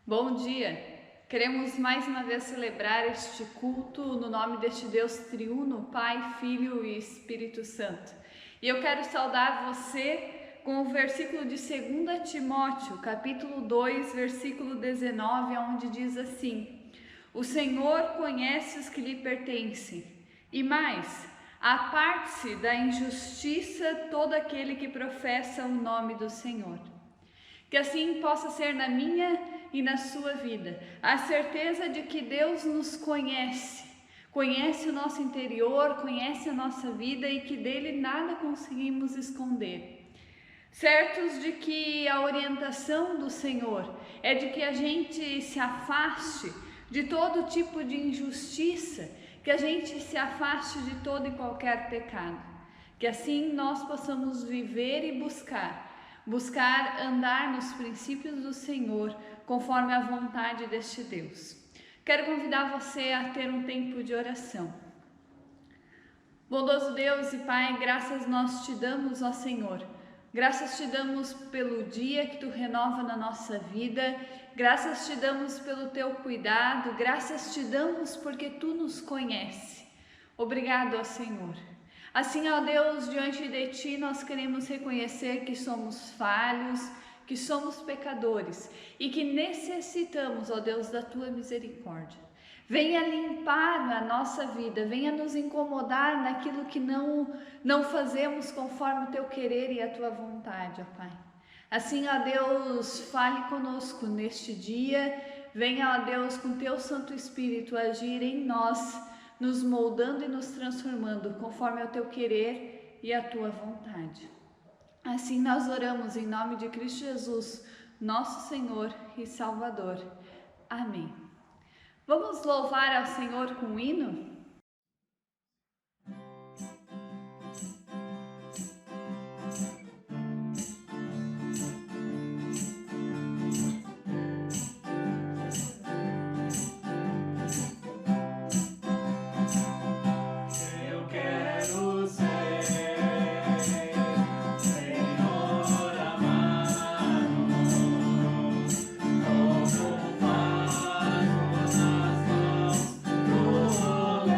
Bom dia! Queremos mais uma vez celebrar este culto no nome deste Deus triuno, Pai, Filho e Espírito Santo. E eu quero saudar você com o versículo de 2 Timóteo, capítulo 2, versículo 19, onde diz assim: O Senhor conhece os que lhe pertencem, e mais, aparte-se da injustiça todo aquele que professa o nome do Senhor. Que assim possa ser na minha e na sua vida a certeza de que Deus nos conhece o nosso interior, conhece a nossa vida e que dele nada conseguimos esconder. Certos de que a orientação do Senhor é de que a gente se afaste de todo tipo de injustiça, que a gente se afaste de todo e qualquer pecado, que assim nós possamos viver e buscar andar nos princípios do Senhor, conforme a vontade deste Deus. Quero convidar você a ter um tempo de oração. Bondoso Deus e Pai, graças nós te damos, ó Senhor. Graças te damos pelo dia que tu renova na nossa vida, graças te damos pelo teu cuidado, graças te damos porque tu nos conhece. Obrigado, ó Senhor. Assim, ó Deus, diante de Ti nós queremos reconhecer que somos falhos, que somos pecadores e que necessitamos, ó Deus, da Tua misericórdia. Venha limpar a nossa vida, venha nos incomodar naquilo que não fazemos conforme o Teu querer e a Tua vontade, ó Pai. Assim, ó Deus, fale conosco neste dia, venha, ó Deus, com Teu Santo Espírito agir em nós, nos moldando e nos transformando conforme ao teu querer e a tua vontade. Assim nós oramos em nome de Cristo Jesus, nosso Senhor e Salvador. Amém. Vamos louvar ao Senhor com um hino? Oh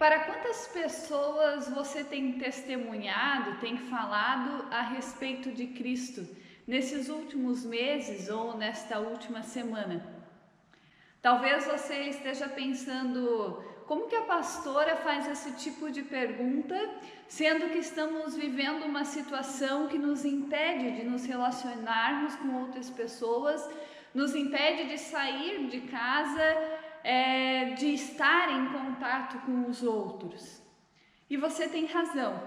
Para quantas pessoas você tem testemunhado, tem falado a respeito de Cristo nesses últimos meses ou nesta última semana? Talvez você esteja pensando, como que a pastora faz esse tipo de pergunta, sendo que estamos vivendo uma situação que nos impede de nos relacionarmos com outras pessoas, nos impede de sair de casa, de estar em contato com os outros. E você tem razão.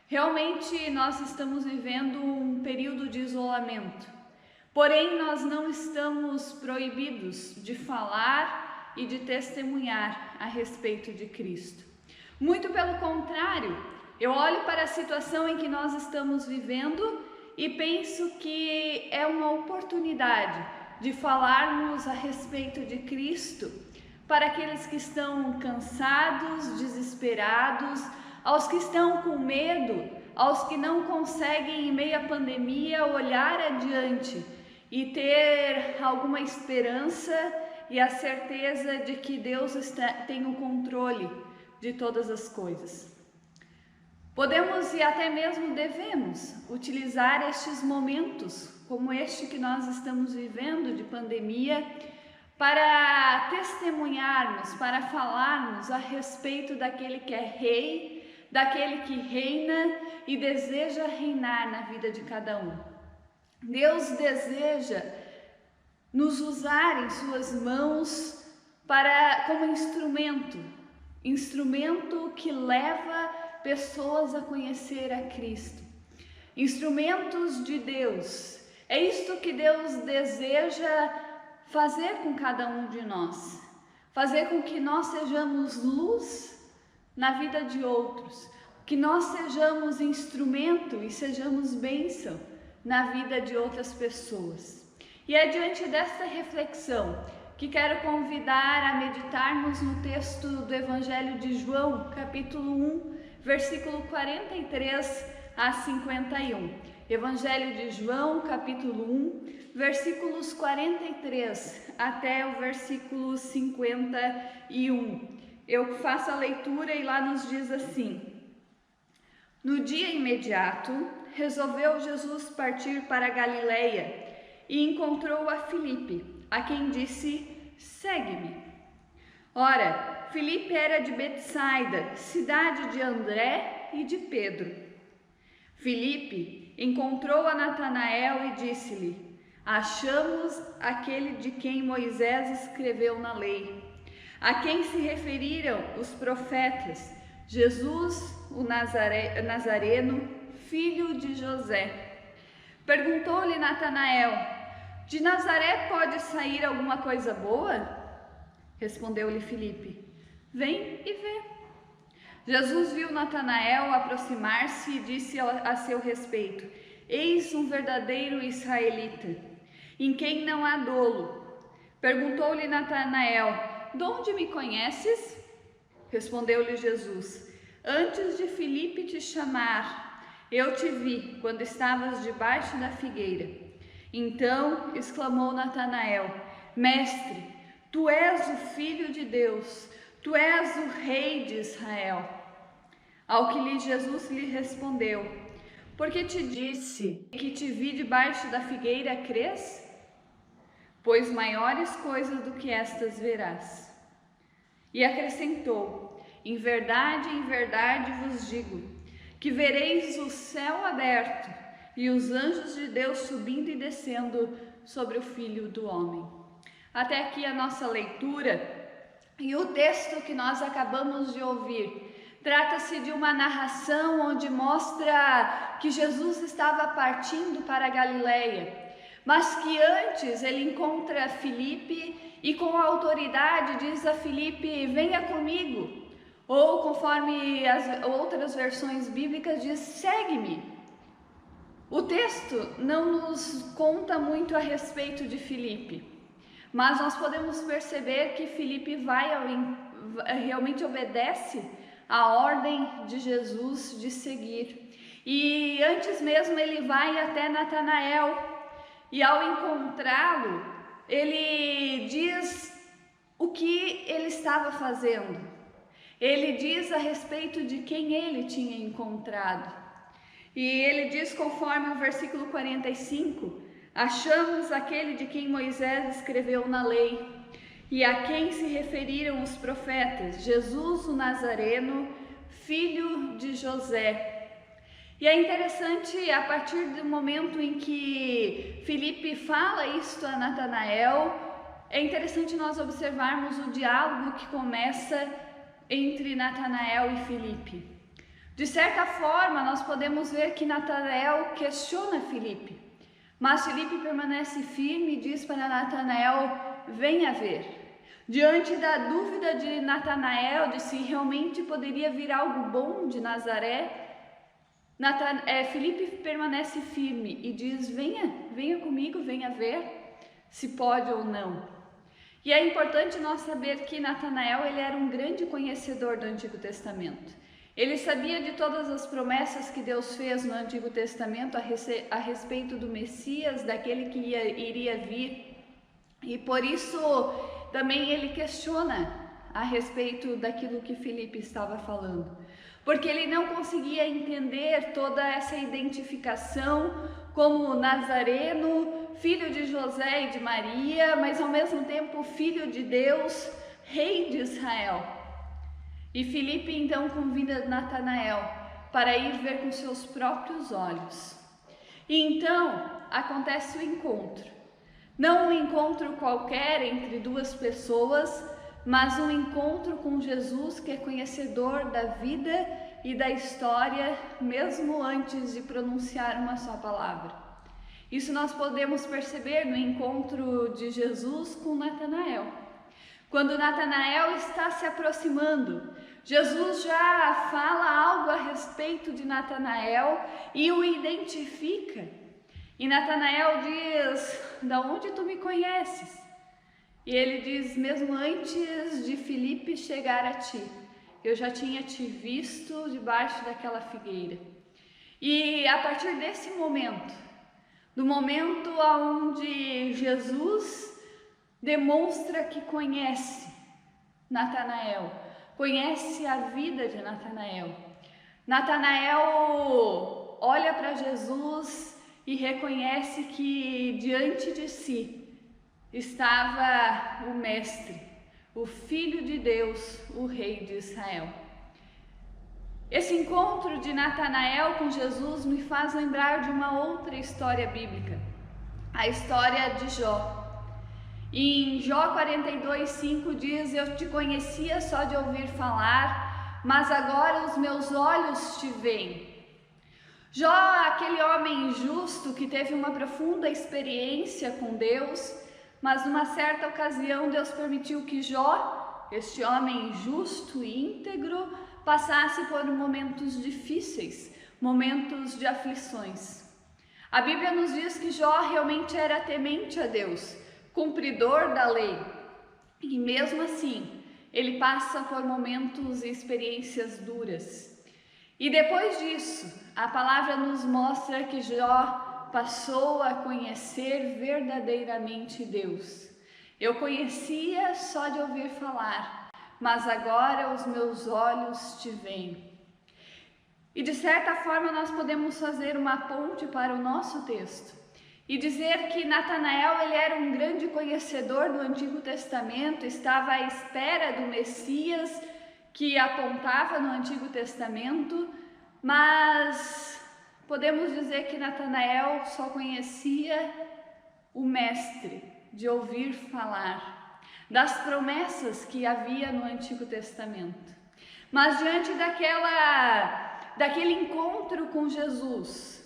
Realmente nós estamos vivendo um período de isolamento. Porém, nós não estamos proibidos de falar e de testemunhar a respeito de Cristo. Muito pelo contrário, eu olho para a situação em que nós estamos vivendo e penso que é uma oportunidade de falarmos a respeito de Cristo para aqueles que estão cansados, desesperados, aos que estão com medo, aos que não conseguem, em meio à pandemia, olhar adiante e ter alguma esperança e a certeza de que Deus tem o controle de todas as coisas. Podemos e até mesmo devemos utilizar estes momentos, como este que nós estamos vivendo de pandemia, para testemunharmos, para falarmos a respeito daquele que é rei, daquele que reina e deseja reinar na vida de cada um. Deus deseja nos usar em suas mãos como instrumento que leva pessoas a conhecer a Cristo. Instrumentos de Deus. É isto que Deus deseja fazer com cada um de nós, fazer com que nós sejamos luz na vida de outros, que nós sejamos instrumento e sejamos bênção na vida de outras pessoas. E é diante desta reflexão que quero convidar a meditarmos no texto do Evangelho de João, capítulo 1, versículo 43 a 51. Evangelho de João, capítulo 1, versículos 43 até o versículo 51. Eu faço a leitura e lá nos diz assim: No dia imediato, resolveu Jesus partir para a Galileia e encontrou a Filipe, a quem disse: Segue-me. Ora, Filipe era de Betsaida, cidade de André e de Pedro. Filipe encontrou a Natanael e disse-lhe: Achamos aquele de quem Moisés escreveu na lei, a quem se referiram os profetas, Jesus, o Nazareno, filho de José. Perguntou-lhe Natanael: De Nazaré pode sair alguma coisa boa? Respondeu-lhe Filipe: Vem e vê. Jesus viu Natanael aproximar-se e disse a seu respeito: Eis um verdadeiro israelita, em quem não há dolo. Perguntou-lhe Natanael: De onde me conheces? Respondeu-lhe Jesus: Antes de Filipe te chamar, eu te vi quando estavas debaixo da figueira. Então exclamou Natanael: Mestre, tu és o Filho de Deus, tu és o Rei de Israel. Ao que Jesus lhe respondeu: Porque te disse que te vi debaixo da figueira, crês? Pois maiores coisas do que estas verás. E acrescentou: em verdade vos digo, que vereis o céu aberto e os anjos de Deus subindo e descendo sobre o Filho do Homem. Até aqui a nossa leitura, e o texto que nós acabamos de ouvir trata-se de uma narração onde mostra que Jesus estava partindo para a Galileia, mas que antes ele encontra Filipe e com autoridade diz a Filipe: venha comigo, ou conforme as outras versões bíblicas diz: segue-me. O texto não nos conta muito a respeito de Filipe, mas nós podemos perceber que Filipe realmente obedece a ordem de Jesus de seguir. E antes mesmo ele vai até Natanael e ao encontrá-lo, ele diz o que ele estava fazendo. Ele diz a respeito de quem ele tinha encontrado. E ele diz, conforme o versículo 45, achamos aquele de quem Moisés escreveu na lei e a quem se referiram os profetas, Jesus o Nazareno, filho de José. E é interessante, a partir do momento em que Filipe fala isto a Natanael, é interessante nós observarmos o diálogo que começa entre Natanael e Filipe. De certa forma, nós podemos ver que Natanael questiona Filipe, mas Filipe permanece firme e diz para Natanael: venha ver. Diante da dúvida de Natanael de se realmente poderia vir algo bom de Nazaré, Filipe permanece firme e diz: venha comigo, venha ver se pode ou não. E é importante nós saber que Natanael ele era um grande conhecedor do Antigo Testamento. Ele sabia de todas as promessas que Deus fez no Antigo Testamento a respeito do Messias, daquele que iria vir. E por isso também ele questiona a respeito daquilo que Filipe estava falando. Porque ele não conseguia entender toda essa identificação como Nazareno, filho de José e de Maria, mas ao mesmo tempo filho de Deus, rei de Israel. E Filipe então convida Natanael para ir ver com seus próprios olhos. E então acontece o encontro. Não um encontro qualquer entre duas pessoas, mas um encontro com Jesus, que é conhecedor da vida e da história, mesmo antes de pronunciar uma só palavra. Isso nós podemos perceber no encontro de Jesus com Natanael. Quando Natanael está se aproximando, Jesus já fala algo a respeito de Natanael e o identifica. E Natanael diz: "Da onde tu me conheces?" E ele diz: mesmo antes de Filipe chegar a ti, eu já tinha te visto debaixo daquela figueira. E a partir desse momento, do momento onde Jesus demonstra que conhece Natanael, conhece a vida de Natanael, Natanael olha para Jesus e reconhece que diante de si estava o Mestre, o Filho de Deus, o Rei de Israel. Esse encontro de Natanael com Jesus me faz lembrar de uma outra história bíblica, a história de Jó. Em Jó 42:5 diz: "Eu te conhecia só de ouvir falar, mas agora os meus olhos te veem." Jó, aquele homem justo que teve uma profunda experiência com Deus, mas numa certa ocasião Deus permitiu que Jó, este homem justo e íntegro, passasse por momentos difíceis, momentos de aflições. A Bíblia nos diz que Jó realmente era temente a Deus, cumpridor da lei, e mesmo assim ele passa por momentos e experiências duras. E depois disso, a palavra nos mostra que Jó passou a conhecer verdadeiramente Deus. Eu conhecia só de ouvir falar, mas agora os meus olhos te veem. E de certa forma nós podemos fazer uma ponte para o nosso texto e dizer que Natanael ele era um grande conhecedor do Antigo Testamento, estava à espera do Messias que apontava no Antigo Testamento, mas podemos dizer que Natanael só conhecia o Mestre de ouvir falar, das promessas que havia no Antigo Testamento. Mas diante daquele encontro com Jesus,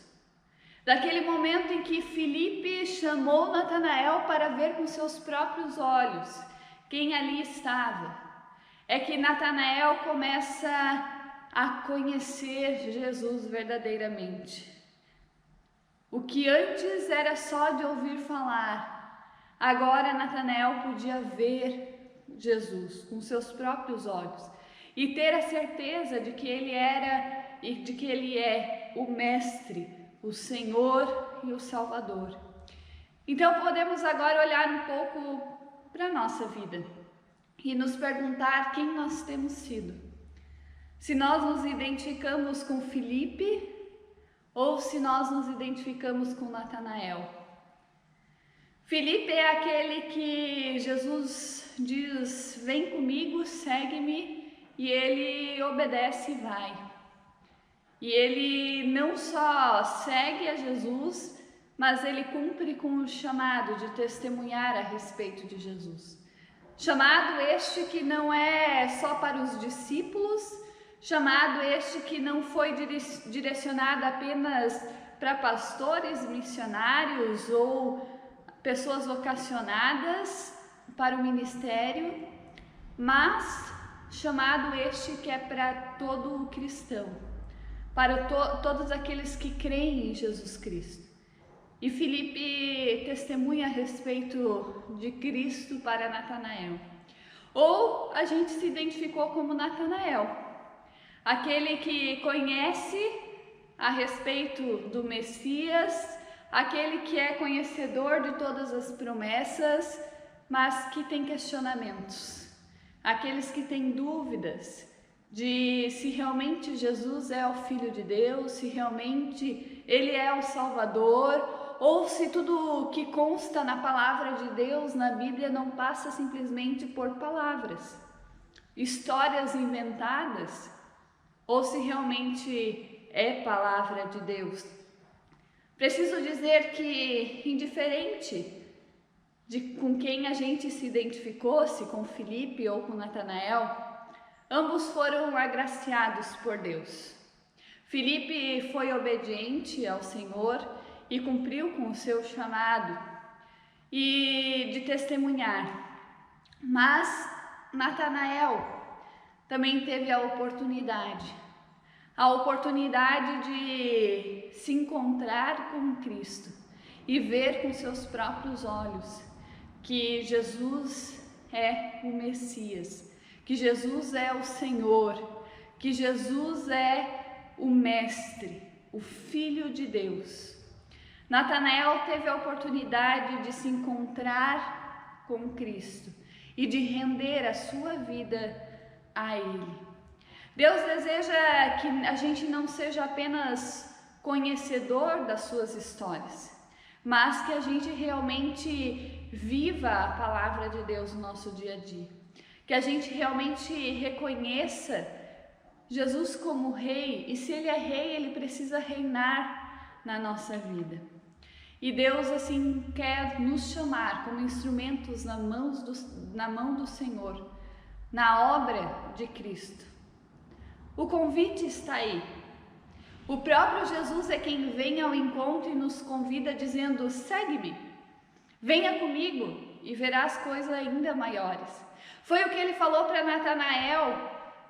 daquele momento em que Filipe chamou Natanael para ver com seus próprios olhos quem ali estava, é que Natanael começa a conhecer Jesus verdadeiramente. O que antes era só de ouvir falar, agora Natanael podia ver Jesus com seus próprios olhos e ter a certeza de que ele era e de que ele é o Mestre, o Senhor e o Salvador. Então podemos agora olhar um pouco para a nossa vida e nos perguntar quem nós temos sido. Se nós nos identificamos com Filipe ou se nós nos identificamos com Natanael. Filipe é aquele que Jesus diz: vem comigo, segue-me, e ele obedece e vai. E ele não só segue a Jesus, mas ele cumpre com o chamado de testemunhar a respeito de Jesus. Chamado este que não é só para os discípulos, chamado este que não foi direcionado apenas para pastores, missionários ou pessoas vocacionadas para o ministério, mas chamado este que é para todo o cristão, para todos aqueles que creem em Jesus Cristo. E Filipe testemunha a respeito de Cristo para Natanael. Ou a gente se identificou como Natanael, aquele que conhece a respeito do Messias, aquele que é conhecedor de todas as promessas, mas que tem questionamentos, aqueles que têm dúvidas de se realmente Jesus é o Filho de Deus, se realmente Ele é o Salvador, ou se tudo que consta na palavra de Deus, na Bíblia, não passa simplesmente por palavras, histórias inventadas, ou se realmente é palavra de Deus. Preciso dizer que, indiferente de com quem a gente se identificou, se com Filipe ou com Natanael, ambos foram agraciados por Deus. Filipe foi obediente ao Senhor e cumpriu com o seu chamado e de testemunhar. Mas Natanael também teve a oportunidade de se encontrar com Cristo e ver com seus próprios olhos que Jesus é o Messias, que Jesus é o Senhor, que Jesus é o Mestre, o Filho de Deus. Natanael teve a oportunidade de se encontrar com Cristo e de render a sua vida a Ele. Deus deseja que a gente não seja apenas conhecedor das suas histórias, mas que a gente realmente viva a palavra de Deus no nosso dia a dia. Que a gente realmente reconheça Jesus como Rei, e se Ele é Rei, Ele precisa reinar na nossa vida. E Deus assim quer nos chamar como instrumentos na mão do Senhor, na obra de Cristo. O convite está aí. O próprio Jesus é quem vem ao encontro e nos convida dizendo: segue-me, venha comigo e verás coisas ainda maiores. Foi o que ele falou para Natanael,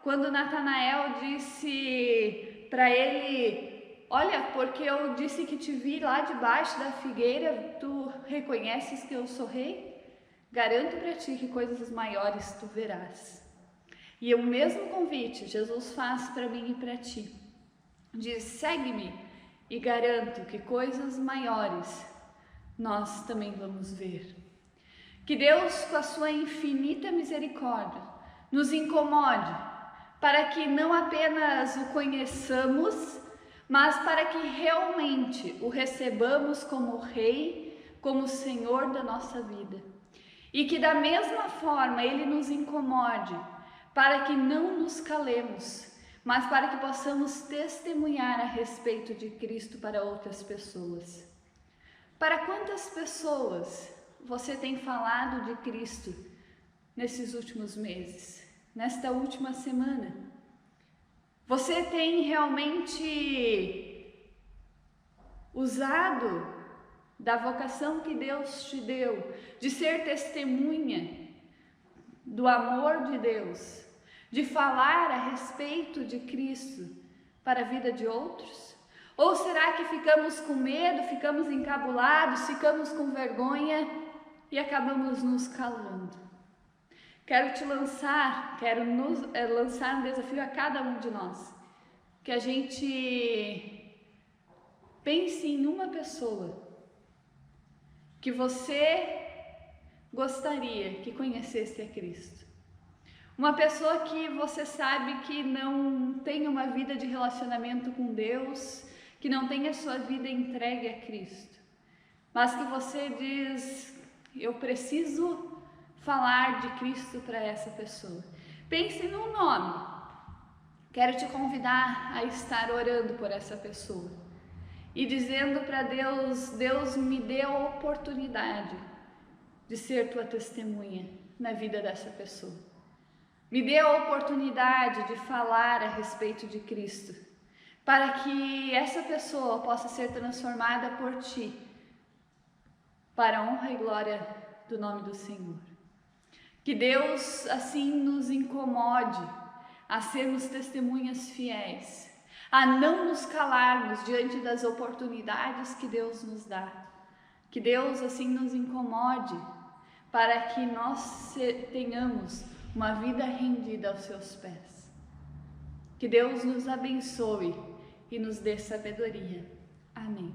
quando Natanael disse para ele: olha, porque eu disse que te vi lá debaixo da figueira, tu reconheces que eu sou rei? Garanto para ti que coisas maiores tu verás. E o mesmo convite Jesus faz para mim e para ti. Diz: segue-me e garanto que coisas maiores nós também vamos ver. Que Deus, com a sua infinita misericórdia, nos incomode para que não apenas o conheçamos, mas para que realmente o recebamos como Rei, como Senhor da nossa vida. E que da mesma forma Ele nos incomode para que não nos calemos, mas para que possamos testemunhar a respeito de Cristo para outras pessoas. Para quantas pessoas você tem falado de Cristo nesses últimos meses, nesta última semana? Você tem realmente usado da vocação que Deus te deu, de ser testemunha do amor de Deus, de falar a respeito de Cristo para a vida de outros? Ou será que ficamos com medo, ficamos encabulados, ficamos com vergonha e acabamos nos calando? Quero lançar um desafio a cada um de nós, que a gente pense em uma pessoa que você gostaria que conhecesse a Cristo. Uma pessoa que você sabe que não tem tenha uma vida de relacionamento com Deus, que não tenha a sua vida entregue a Cristo, mas que você diz: eu preciso falar de Cristo para essa pessoa. Pense num nome. Quero te convidar a estar orando por essa pessoa e dizendo para Deus: Deus, me dê a oportunidade de ser tua testemunha na vida dessa pessoa. Me dê a oportunidade de falar a respeito de Cristo, para que essa pessoa possa ser transformada por ti, para a honra e glória do nome do Senhor. Que Deus assim nos incomode a sermos testemunhas fiéis, a não nos calarmos diante das oportunidades que Deus nos dá. Que Deus assim nos incomode para que nós tenhamos uma vida rendida aos seus pés. Que Deus nos abençoe e nos dê sabedoria. Amém.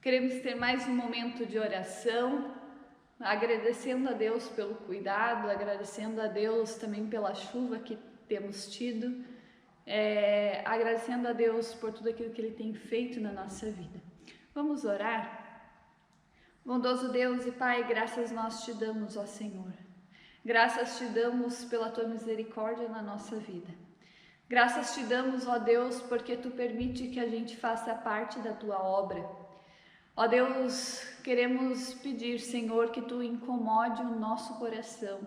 Queremos ter mais um momento de oração, agradecendo a Deus pelo cuidado, agradecendo a Deus também pela chuva que temos tido, agradecendo a Deus por tudo aquilo que Ele tem feito na nossa vida. Vamos orar? Bondoso Deus e Pai, graças nós te damos, ó Senhor. Graças te damos pela tua misericórdia na nossa vida. Graças te damos, ó Deus, porque tu permite que a gente faça parte da tua obra. Ó Deus, queremos pedir, Senhor, que Tu incomode o nosso coração,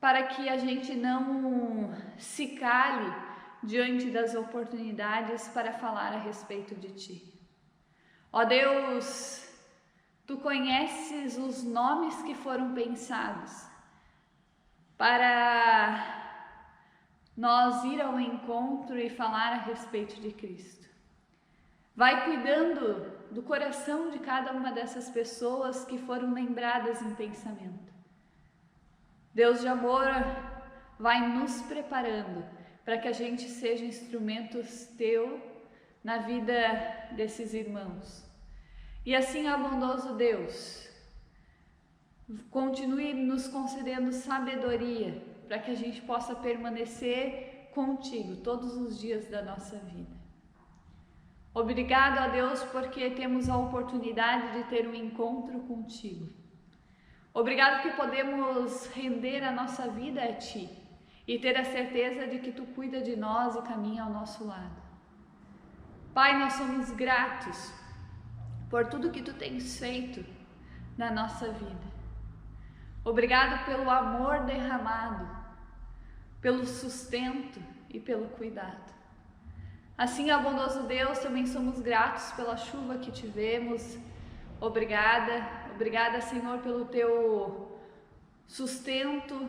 para que a gente não se cale diante das oportunidades para falar a respeito de Ti. Ó Deus, Tu conheces os nomes que foram pensados para nós ir ao encontro e falar a respeito de Cristo. Vai cuidando do coração de cada uma dessas pessoas que foram lembradas em pensamento. Deus de amor vai nos preparando para que a gente seja instrumentos Teu na vida desses irmãos. E assim, ó bondoso Deus, continue nos concedendo sabedoria para que a gente possa permanecer contigo todos os dias da nossa vida. Obrigado a Deus porque temos a oportunidade de ter um encontro contigo. Obrigado que podemos render a nossa vida a Ti e ter a certeza de que Tu cuida de nós e caminha ao nosso lado. Pai, nós somos gratos por tudo que Tu tens feito na nossa vida. Obrigado pelo amor derramado, pelo sustento e pelo cuidado. Assim, ó bondoso Deus, também somos gratos pela chuva que tivemos. Obrigada, Senhor, pelo Teu sustento.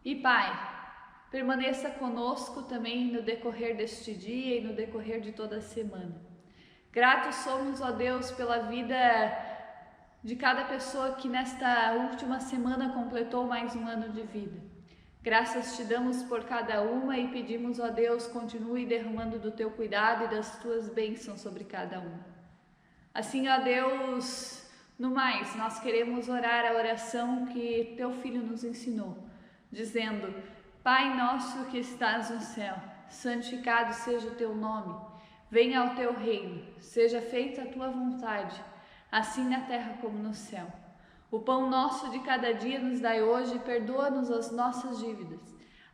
E Pai, permaneça conosco também no decorrer deste dia e no decorrer de toda a semana. Gratos somos, ó Deus, pela vida de cada pessoa que nesta última semana completou mais um ano de vida. Graças Te damos por cada uma e pedimos, ó Deus, continue derramando do Teu cuidado e das Tuas bênçãos sobre cada uma. Assim, ó Deus, no mais, nós queremos orar a oração que Teu Filho nos ensinou, dizendo: Pai nosso que estás no céu, santificado seja o Teu nome, venha ao Teu reino, seja feita a Tua vontade, assim na terra como no céu. O pão nosso de cada dia nos dai hoje e perdoa-nos as nossas dívidas,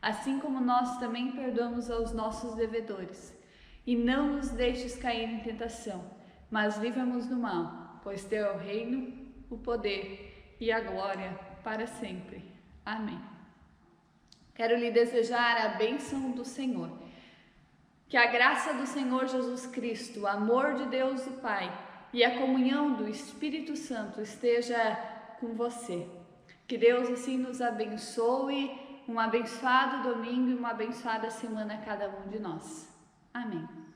assim como nós também perdoamos aos nossos devedores. E não nos deixes cair em tentação, mas livra-nos do mal, pois Teu é o reino, o poder e a glória para sempre. Amém. Quero lhe desejar a bênção do Senhor. Que a graça do Senhor Jesus Cristo, o amor de Deus o Pai e a comunhão do Espírito Santo esteja com você. Que Deus assim nos abençoe, um abençoado domingo e uma abençoada semana a cada um de nós. Amém.